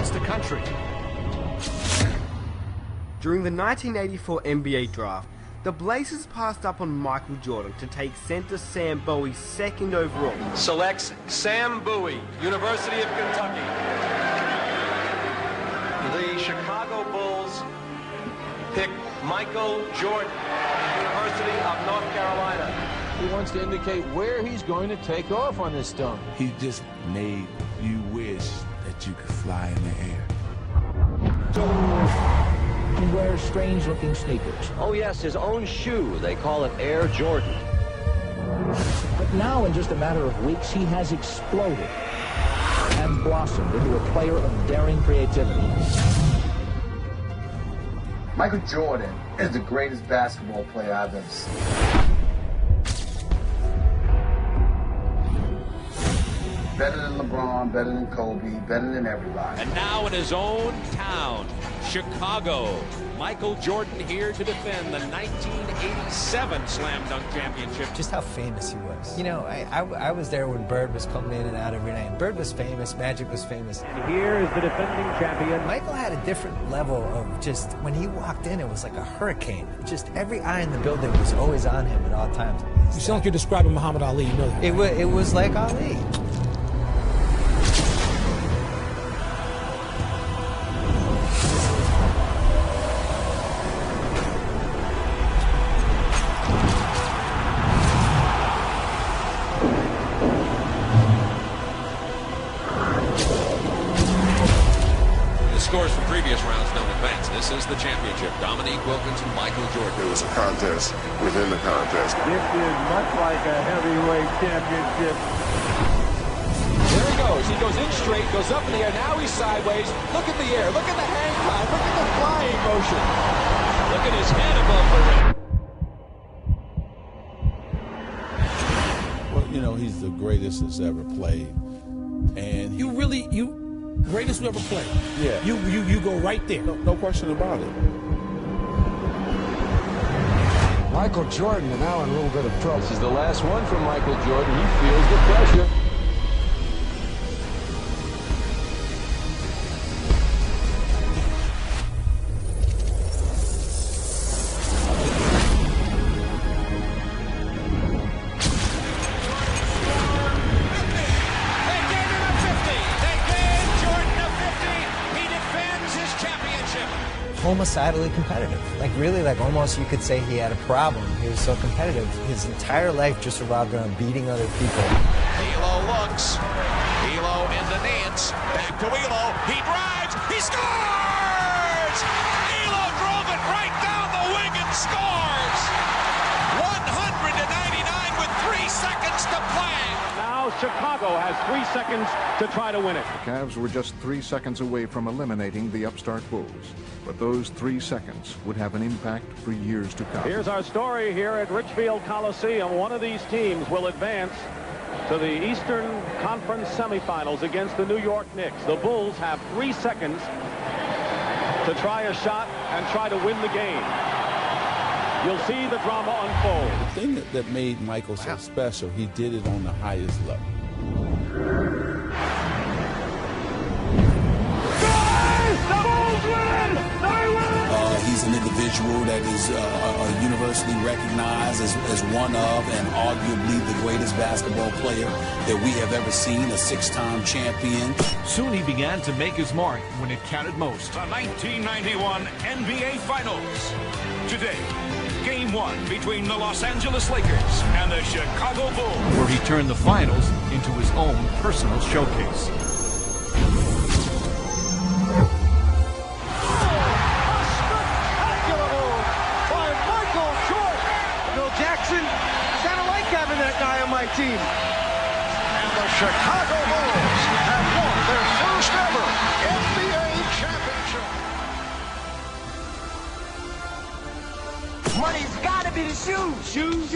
across the country. During the 1984 NBA draft, the Blazers passed up on Michael Jordan to take center Sam Bowie second overall. Selects Sam Bowie, University of Kentucky. The Chicago Bulls pick Michael Jordan, University of North Carolina. He wants to indicate where he's going to take off on this dunk. He just made you wish that you could fly in the air. He wears strange-looking sneakers. Oh, yes, his own shoe. They call it Air Jordan. But now, in just a matter of weeks, he has exploded and blossomed into a player of daring creativity. Michael Jordan is the greatest basketball player I've ever seen. Better than LeBron, better than Kobe, better than everybody. And now in his own town, Chicago, Michael Jordan here to defend the 1987 Slam Dunk Championship. Just how famous he was. You know, I was there when Bird was coming in and out every night. Bird was famous, Magic was famous. And here is the defending champion. Michael had a different level of just, when he walked in, it was like a hurricane. Just every eye in the building was always on him at all times. You sound like you're describing Muhammad Ali, you know that. It was like Ali. Scores from previous rounds don't advance. This is the championship. Dominique Wilkins and Michael Jordan. It was a contest within the contest. This is much like a heavyweight championship. There he goes. He goes in straight, goes up in the air. Now he's sideways. Look at the air. Look at the hang time. Look at the flying motion. Look at his head above the rim. Well, you know, he's the greatest that's ever played. And greatest who ever played. Yeah. You go right there. No question about it. Michael Jordan now in a little bit of trouble. This is the last one from Michael Jordan. He feels the pressure. Homicidally competitive. Like really, like almost you could say he had a problem. He was so competitive. His entire life just revolved around beating other people. Elo looks. Elo in the Nance. Back to Elo. He drives. He scores! Elo drove it right down the wing and scores! 199 with 3 seconds to play. Now Chicago has 3 seconds to try to win it. The Cavs were just 3 seconds away from eliminating the upstart Bulls. But those 3 seconds would have an impact for years to come. Here's our story here at Richfield Coliseum. One of these teams will advance to the Eastern Conference semifinals against the New York Knicks. The Bulls have 3 seconds to try a shot and try to win the game. You'll see the drama unfold. The thing that made Michael so special, he did it on the highest level. He's an individual that is universally recognized as one of and arguably the greatest basketball player that we have ever seen, a 6-time champion. Soon he began to make his mark when it counted most. The 1991 NBA Finals. Today, Game 1 between the Los Angeles Lakers and the Chicago Bulls, where he turned the finals into his own personal showcase. That guy on my team. And the Chicago Bulls have won their first ever NBA championship. Money's gotta be the shoes. Shoes.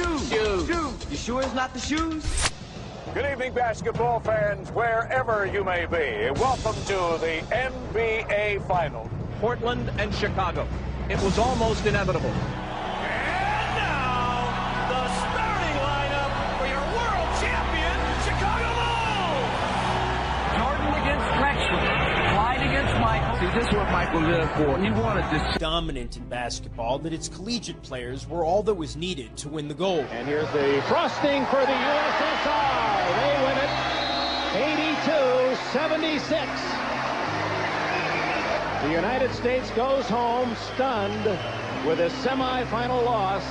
You sure it's not the shoes? Good evening, basketball fans, wherever you may be. Welcome to the NBA Finals. Portland and Chicago. It was almost inevitable. Clyde against See, this is what Michael lived for. He wanted this. Dominant in basketball that its collegiate players were all that was needed to win the gold. And here's the frosting for the USSR. They win it 82-76. The United States goes home stunned with a semifinal loss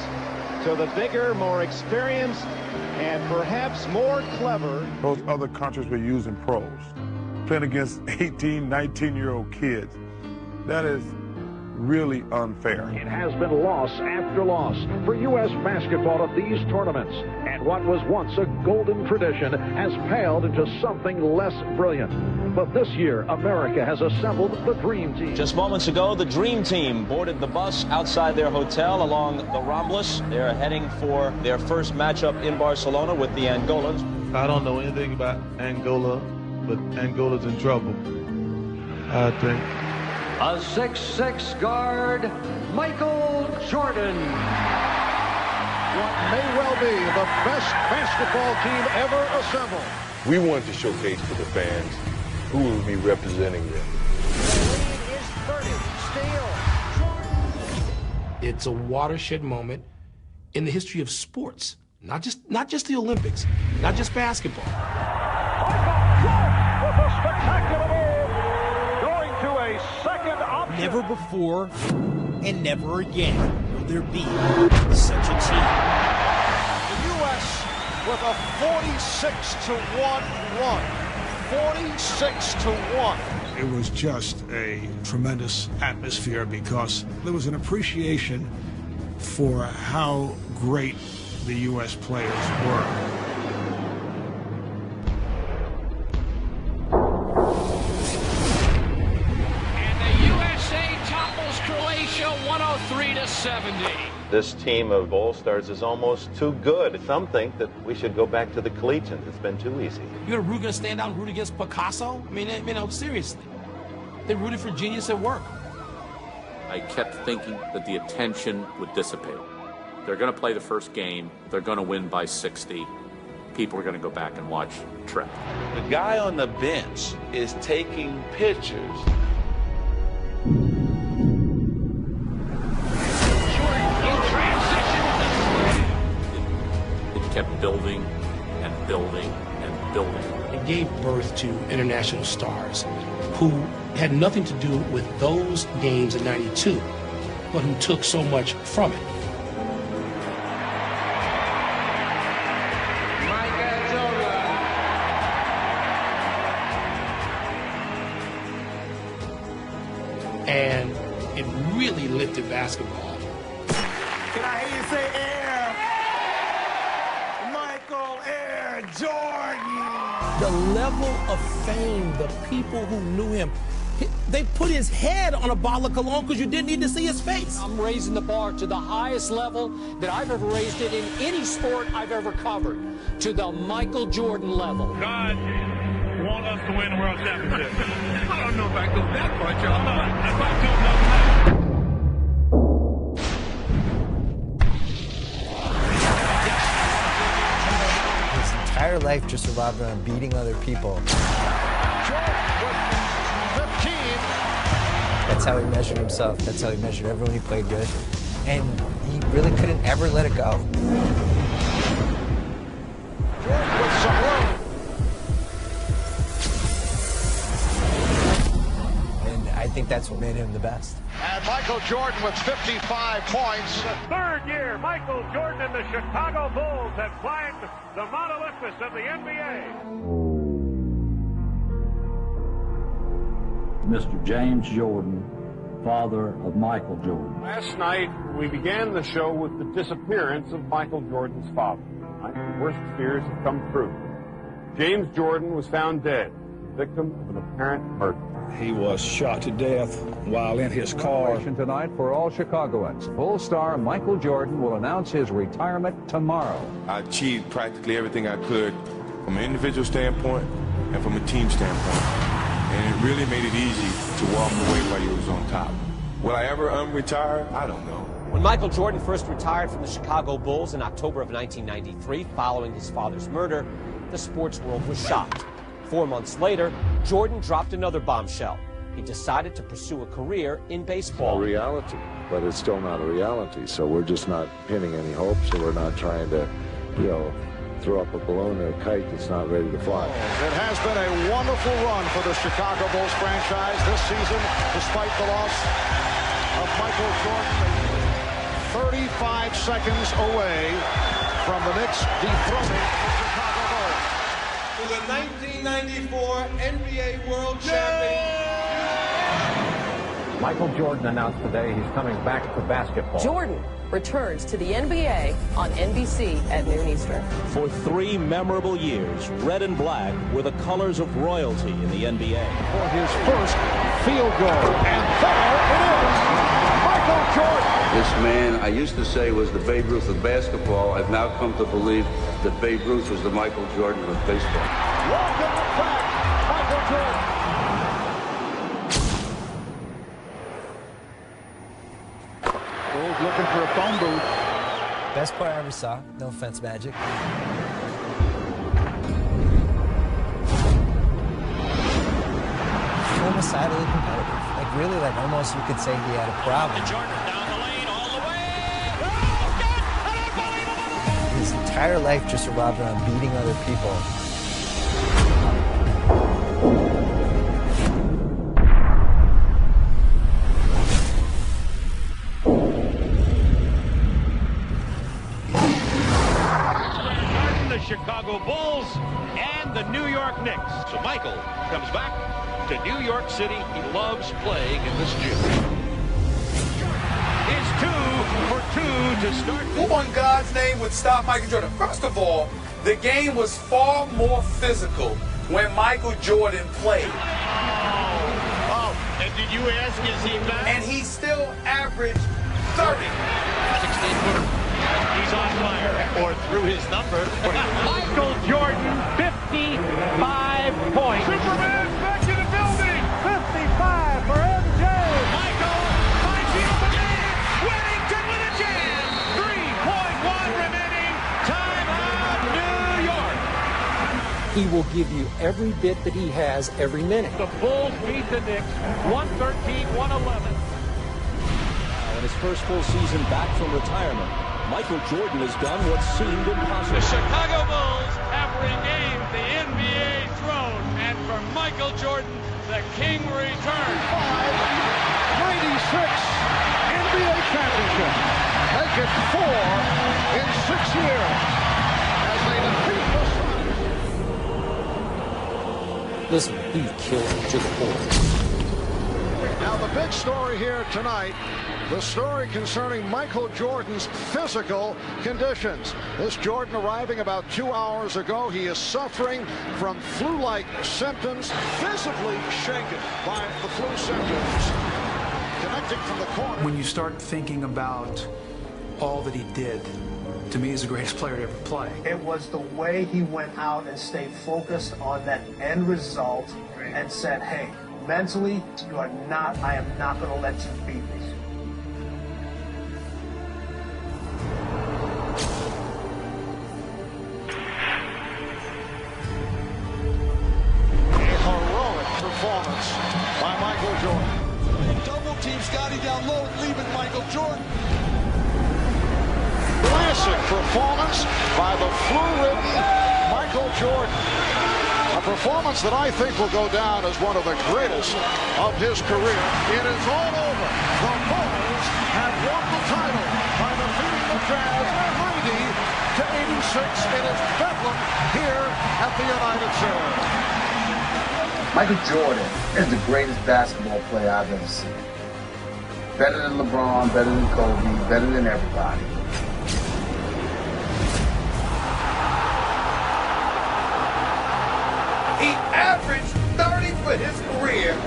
to the bigger, more experienced, and perhaps more clever. Those other countries were using pros, playing against 18, 19-year-old kids. That is really unfair. It has been loss after loss for U.S. basketball at these tournaments. And what was once a golden tradition has paled into something less brilliant. But this year, America has assembled the Dream Team. Just moments ago, the Dream Team boarded the bus outside their hotel along the Ramblas. They're heading for their first matchup in Barcelona with the Angolans. I don't know anything about Angola, but Angola's in trouble, I think. A 6'6" guard, Michael Jordan. What may well be the best basketball team ever assembled. We wanted to showcase to the fans who will be representing them. It's a watershed moment in the history of sports, not just the Olympics, not just basketball. With a spectacular move, going to a second option. Never before and never again will there be such a team. The U.S. with a 46-1 run. 46-1. It was just a tremendous atmosphere because there was an appreciation for how great the U.S. players were. And the USA topples Croatia 103-70. This team of All-Stars is almost too good. Some think that we should go back to the collegiate. It's been too easy. You're going to stand out and root against Picasso? I mean, seriously. They rooted for genius at work. I kept thinking that the attention would dissipate. They're going to play the first game. They're going to win by 60. People are going to go back and watch Trek. The guy on the bench is taking pictures. It kept building and building and building. It gave birth to international stars who had nothing to do with those games in '92, but who took so much from it. And it really lifted basketball. Can I hear you say Air? Michael Air Jordan. The level of fame, the people who knew him, they put his head on a bottle of cologne because you didn't need to see his face. I'm raising the bar to the highest level that I've ever raised it in any sport I've ever covered, to the Michael Jordan level. God want us to win the World Championship. I don't know if I go that far, y'all. If I don't know. His entire life just revolved around beating other people. That's how he measured himself. That's how he measured everyone he played with. And he really couldn't ever let it go. With some room. And I think that's what made him the best. And Michael Jordan with 55 points. The third year, Michael Jordan and the Chicago Bulls have climbed the Mount Olympus of the NBA. Mr. James Jordan, father of Michael Jordan. Last night, we began the show with the disappearance of Michael Jordan's father. Tonight, the worst fears have come true. James Jordan was found dead, victim of an apparent murder. He was shot to death while in his car. Tonight for all Chicagoans. Bull star Michael Jordan will announce his retirement tomorrow. I achieved practically everything I could from an individual standpoint and from a team standpoint. And it really made it easy to walk away while you was on top. Will I ever unretire? I don't know. When Michael Jordan first retired from the Chicago Bulls in October of 1993, following his father's murder, the sports world was shocked. 4 months later, Jordan dropped another bombshell. he decided to pursue a career in baseball. A reality, but it's still not a reality. So we're just not pinning any hopes, so we're not trying to, throw up a balloon or a kite that's not ready to fly. It has been a wonderful run for the Chicago Bulls franchise this season, despite the loss of Michael Jordan. 35 seconds away from the Knicks dethroning the Chicago Bulls. For the 1994 NBA World Champion. Michael Jordan announced today he's coming back to basketball. Jordan returns to the NBA on NBC at noon Eastern. For 3 memorable years, red and black were the colors of royalty in the NBA. For his first field goal, and there it is, Michael Jordan. This man, I used to say, was the Babe Ruth of basketball. I've now come to believe that Babe Ruth was the Michael Jordan of baseball. Welcome back, Michael Jordan. Bulls looking for a phone booth. Best player I ever saw. No offense, Magic. Homicidally competitive. Like really, like almost you could say he had a problem. Jordan down the lane all the way. His entire life just revolved around beating other people. Chicago Bulls and the New York Knicks. So Michael comes back to New York City. He loves playing in this gym. Is 2 for 2 to start. Who in God's name would stop Michael Jordan? First of all, the game was far more physical when Michael Jordan played. Oh, and did you ask, is he back? And he still averaged 30. 16-footer. He's on fire, or through his number. Michael Jordan, 55 points. Superman back in the building. 55 for MJ. Michael, 5 feet up the man. Whittington with a jam. 3.1 remaining. Timeout, New York. He will give you every bit that he has every minute. The Bulls beat the Knicks, 113-111. In his first full season back from retirement, Michael Jordan has done what seemed impossible. The Chicago Bulls have regained the NBA throne, and for Michael Jordan, the king returns. 96 NBA championship. Make it 4 in 6 years as they defeat the Suns. Listen, he killed it to the core. Now the big story here tonight, the story concerning Michael Jordan's physical conditions. This Jordan arriving about 2 hours ago. He is suffering from flu-like symptoms, visibly shaken by the flu symptoms. Connecting from the corner. When you start thinking about all that he did, to me, he's the greatest player to ever play. It was the way he went out and stayed focused on that end result and said, hey, mentally, I am not going to let you beat me. A heroic performance by Michael Jordan. Double team Scotty down low, leaving Michael Jordan. Classic performance by the flu-ridden Michael Jordan. A performance that I think will go down as one of the greatest of his career. It is all over. The Bulls have won the title by defeating the Jazz 90-86. It is Bedlam here at the United Center. Michael Jordan is the greatest basketball player I've ever seen. Better than LeBron, better than Kobe, better than everybody. He averaged 30 for his career.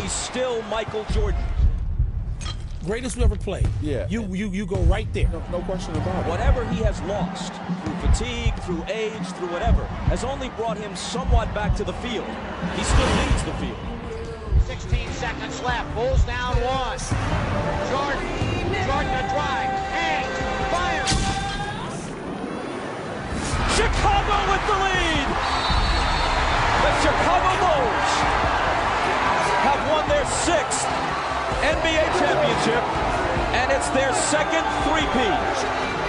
he's still Michael Jordan. Greatest we ever played. Yeah. You go right there. No question about it. Whatever he has lost, through fatigue, through age, through whatever, has only brought him somewhat back to the field. He still leads the field. 16 seconds left. Bulls down one. Jordan a drive. Hangs. Fires. Chicago with the lead. The Chicago Bulls have won their 6th NBA championship, and it's their second three-peat.